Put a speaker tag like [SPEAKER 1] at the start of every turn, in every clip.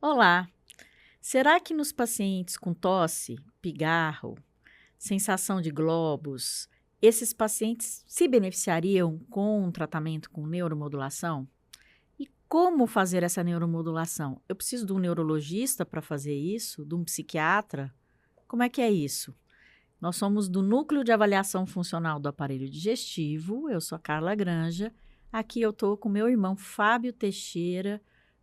[SPEAKER 1] Olá, será que nos pacientes com tosse, pigarro, sensação de globos, esses pacientes se beneficiariam com um tratamento com neuromodulação? E como fazer essa neuromodulação? Eu preciso de um neurologista para fazer isso? De um psiquiatra? Como é que é isso? Nós somos do Núcleo de Avaliação Funcional do Aparelho Digestivo, eu sou a Carla Granja. Aqui eu estou com meu irmão Fábio Teixeira,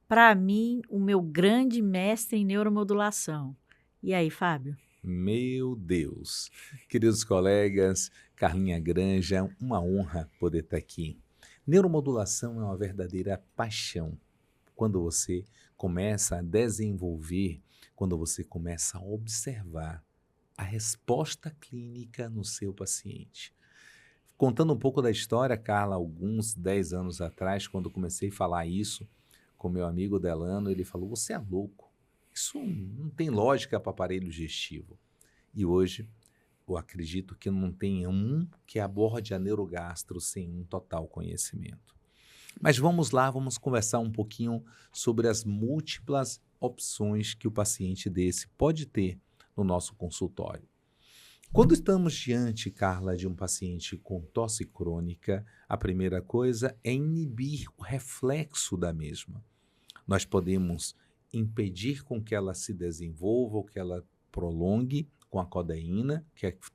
[SPEAKER 1] para mim, o meu grande mestre em neuromodulação. E aí, Fábio?
[SPEAKER 2] Meu Deus! Queridos colegas, Carlinha Granja, uma honra poder estar aqui. Neuromodulação é uma verdadeira paixão. Quando você começa a desenvolver, quando você começa a observar a resposta clínica no seu paciente. Contando um pouco da história, Carla, alguns 10 anos atrás, quando comecei a falar isso com meu amigo Delano, ele falou: "Você é louco, isso não tem lógica para aparelho digestivo". E hoje, eu acredito que não tem um que aborde a neurogastro sem um total conhecimento. Mas vamos lá, vamos conversar um pouquinho sobre as múltiplas opções que o paciente desse pode ter no nosso consultório. Quando estamos diante, Carla, de um paciente com tosse crônica, a primeira coisa é inibir o reflexo da mesma. Nós podemos impedir com que ela se desenvolva ou que ela prolongue com a codeína,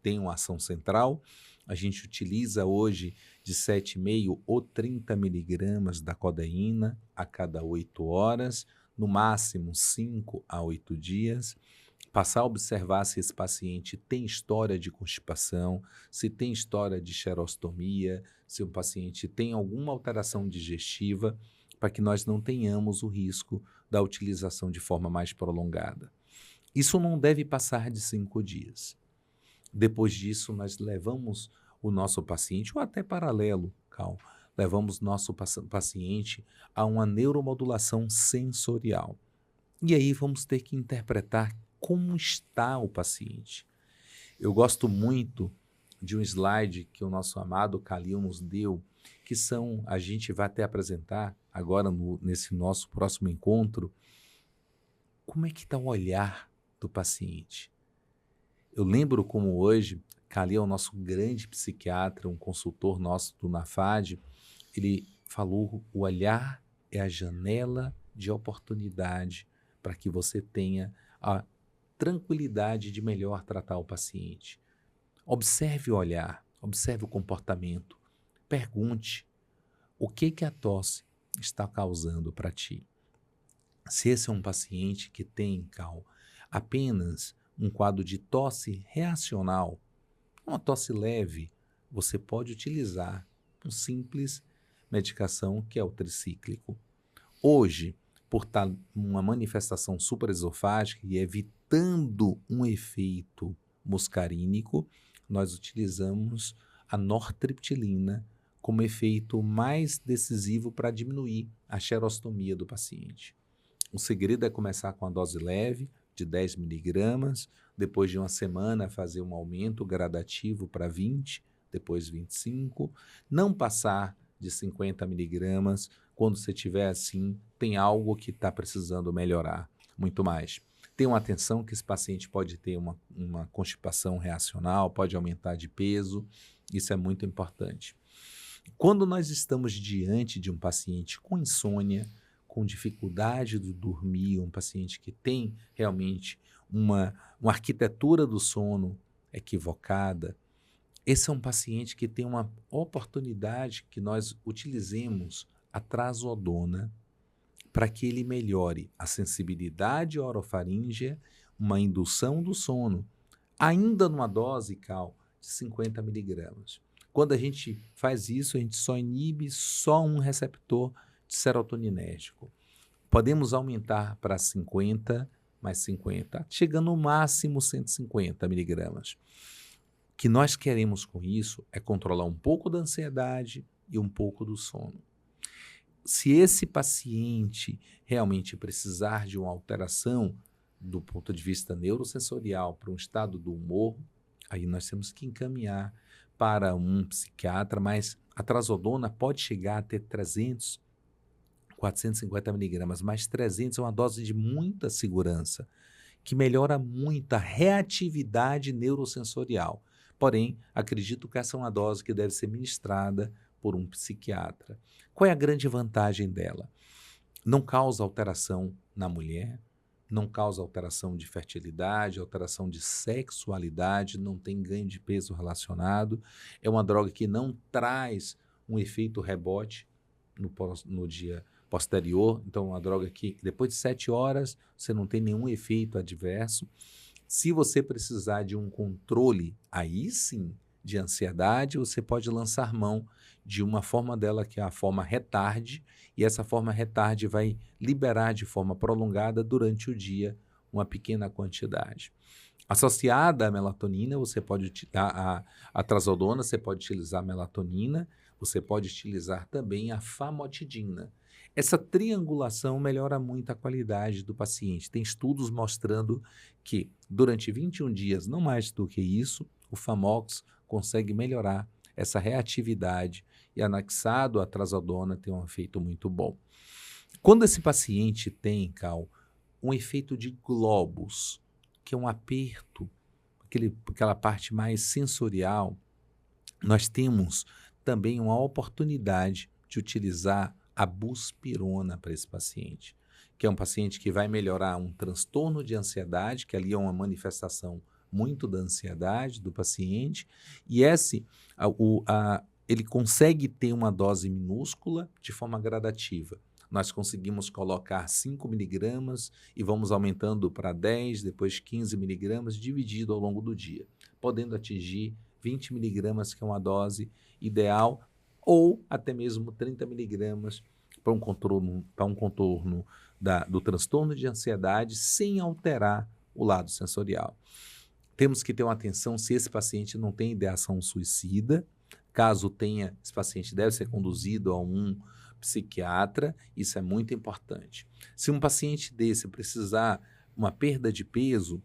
[SPEAKER 2] tem uma ação central. A gente utiliza hoje de 7,5 ou 30 miligramas da codeína a cada 8 horas, no máximo 5 a 8 dias. Passar a observar se esse paciente tem história de constipação, se tem história de xerostomia, se o paciente tem alguma alteração digestiva, para que nós não tenhamos o risco da utilização de forma mais prolongada. Isso não deve passar de 5 dias. Depois disso, nós levamos o nosso paciente, ou até paralelo, levamos nosso paciente a uma neuromodulação sensorial. E aí vamos ter que interpretar como está o paciente. Eu gosto muito de um slide que o nosso amado Kalil nos deu, que são, a gente vai até apresentar agora nesse nosso próximo encontro, como é que está o olhar do paciente. Eu lembro como hoje, Kalil é o nosso grande psiquiatra, um consultor nosso do NAFAD, ele falou: o olhar é a janela de oportunidade para que você tenha a tranquilidade de melhor tratar o paciente. Observe o olhar, observe o comportamento, pergunte o que a tosse está causando para ti. Se esse é um paciente que tem, apenas um quadro de tosse reacional, uma tosse leve, você pode utilizar um simples medicação que é o tricíclico. Hoje, por estar uma manifestação supraesofágica e evitando um efeito muscarínico, nós utilizamos a nortriptilina como efeito mais decisivo para diminuir a xerostomia do paciente. O segredo é começar com a dose leve, de 10 miligramas, depois de uma semana fazer um aumento gradativo para 20, depois 25, não passar de 50 miligramas. Quando você tiver assim, tem algo que está precisando melhorar muito mais. Tenham atenção que esse paciente pode ter uma constipação reacional, pode aumentar de peso, isso é muito importante. Quando nós estamos diante de um paciente com insônia, com dificuldade de dormir, um paciente que tem realmente uma arquitetura do sono equivocada, esse é um paciente que tem uma oportunidade que nós utilizemos a trazodona para que ele melhore a sensibilidade orofaríngea, uma indução do sono, ainda numa dose, de 50 miligramas. Quando a gente faz isso, a gente só inibe só um receptor de serotoninérgico. Podemos aumentar para 50, mais 50, chegando no máximo 150 miligramas. O que nós queremos com isso é controlar um pouco da ansiedade e um pouco do sono. Se esse paciente realmente precisar de uma alteração do ponto de vista neurosensorial para um estado do humor, aí nós temos que encaminhar para um psiquiatra, mas a trazodona pode chegar a ter 300, 450 miligramas, mais 300 é uma dose de muita segurança, que melhora muito a reatividade neurosensorial. Porém, acredito que essa é uma dose que deve ser ministrada por um psiquiatra. Qual é a grande vantagem dela? Não causa alteração na mulher, não causa alteração de fertilidade, alteração de sexualidade, não tem ganho de peso relacionado. É uma droga que não traz um efeito rebote no dia posterior. Então, é uma droga que depois de 7 horas você não tem nenhum efeito adverso. Se você precisar de um controle, aí sim, de ansiedade, você pode lançar mão de uma forma dela que é a forma retarde, e essa forma retarde vai liberar de forma prolongada durante o dia uma pequena quantidade. Associada à melatonina, você pode utilizar a trazodona, você pode utilizar a melatonina, você pode utilizar também a famotidina. Essa triangulação melhora muito a qualidade do paciente. Tem estudos mostrando que durante 21 dias, não mais do que isso, o Famox consegue melhorar essa reatividade e anexado à trazodona tem um efeito muito bom. Quando esse paciente tem, Cal, um efeito de globos, que é um aperto, aquela parte mais sensorial, nós temos também uma oportunidade de utilizar a buspirona para esse paciente, que é um paciente que vai melhorar um transtorno de ansiedade, que ali é uma manifestação muito da ansiedade do paciente, e ele consegue ter uma dose minúscula de forma gradativa. Nós conseguimos colocar 5 miligramas e vamos aumentando para 10, depois 15 miligramas, dividido ao longo do dia, podendo atingir 20 miligramas, que é uma dose ideal, ou até mesmo 30 miligramas para um contorno do transtorno de ansiedade, sem alterar o lado sensorial. Temos que ter uma atenção se esse paciente não tem ideação suicida. Caso tenha, esse paciente deve ser conduzido a um psiquiatra, isso é muito importante. Se um paciente desse precisar uma perda de peso,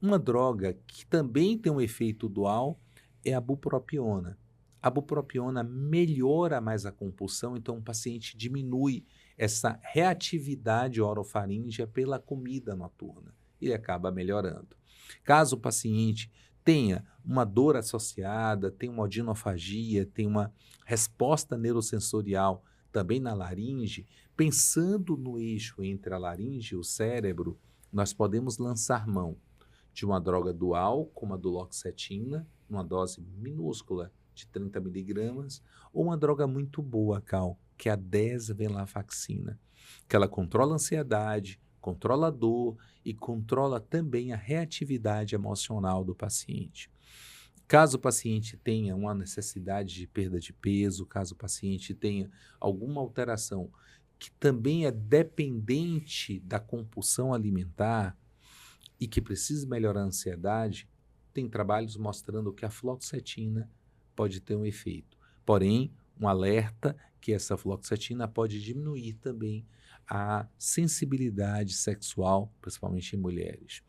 [SPEAKER 2] uma droga que também tem um efeito dual é a bupropiona. A bupropiona melhora mais a compulsão, então o paciente diminui essa reatividade orofaríngea pela comida noturna e acaba melhorando. Caso o paciente tenha uma dor associada, tenha uma odinofagia, tenha uma resposta neurosensorial também na laringe, pensando no eixo entre a laringe e o cérebro, nós podemos lançar mão de uma droga dual, como a duloxetina, uma dose minúscula de 30 miligramas, ou uma droga muito boa, Cal, que é a desvenlafaxina, que ela controla a ansiedade, controla a dor e controla também a reatividade emocional do paciente. Caso o paciente tenha uma necessidade de perda de peso, caso o paciente tenha alguma alteração que também é dependente da compulsão alimentar e que precisa melhorar a ansiedade, tem trabalhos mostrando que a fluoxetina pode ter um efeito. Porém, um alerta que essa fluoxetina pode diminuir também a sensibilidade sexual, principalmente em mulheres.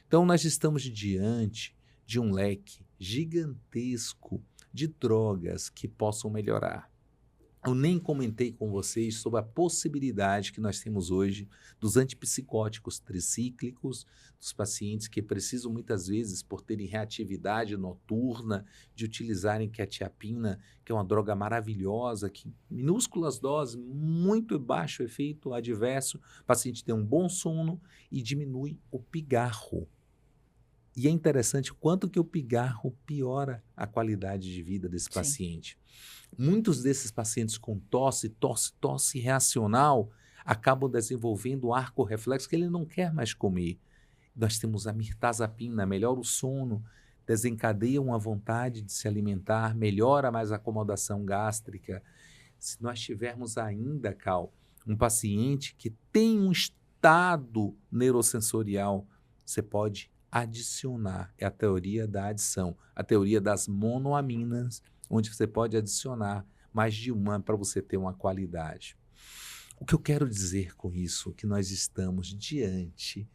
[SPEAKER 2] Então, nós estamos diante de um leque gigantesco de drogas que possam melhorar. Eu nem comentei com vocês sobre a possibilidade que nós temos hoje dos antipsicóticos tricíclicos, dos pacientes que precisam muitas vezes, por terem reatividade noturna, de utilizarem quetiapina, que é uma droga maravilhosa, que minúsculas doses, muito baixo efeito adverso, o paciente tem um bom sono e diminui o pigarro. E é interessante o quanto que o pigarro piora a qualidade de vida desse paciente. Muitos desses pacientes com tosse reacional acabam desenvolvendo um arco-reflexo que ele não quer mais comer. Nós temos a mirtazapina, melhora o sono, desencadeia uma vontade de se alimentar, melhora mais a acomodação gástrica. Se nós tivermos ainda, Cal, um paciente que tem um estado neurosensorial, você pode adicionar, é a teoria da adição, a teoria das monoaminas, onde você pode adicionar mais de uma para você ter uma qualidade. O que eu quero dizer com isso é que nós estamos diante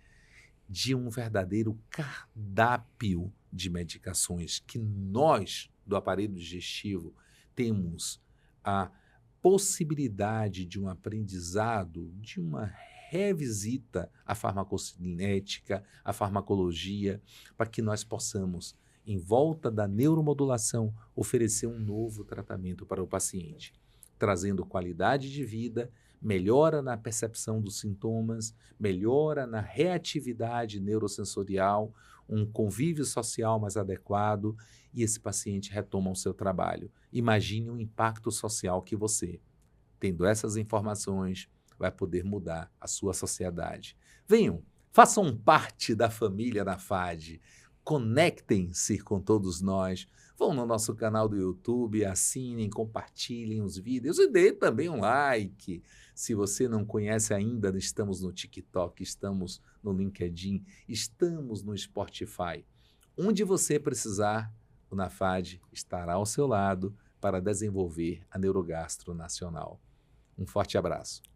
[SPEAKER 2] de um verdadeiro cardápio de medicações que nós, do aparelho digestivo, temos possibilidade de um aprendizado, de uma revisita à farmacocinética, à farmacologia, para que nós possamos, em volta da neuromodulação, oferecer um novo tratamento para o paciente, trazendo qualidade de vida, melhora na percepção dos sintomas, melhora na reatividade neurosensorial, um convívio social mais adequado e esse paciente retoma o seu trabalho. Imagine o impacto social que você, tendo essas informações, vai poder mudar a sua sociedade. Venham, façam parte da família NAFAD, conectem-se com todos nós, vão no nosso canal do YouTube, assinem, compartilhem os vídeos e dê também um like. Se você não conhece ainda, estamos no TikTok, estamos no LinkedIn, estamos no Spotify. Onde você precisar, o NAFAD estará ao seu lado para desenvolver a Neurogastro Nacional. Um forte abraço.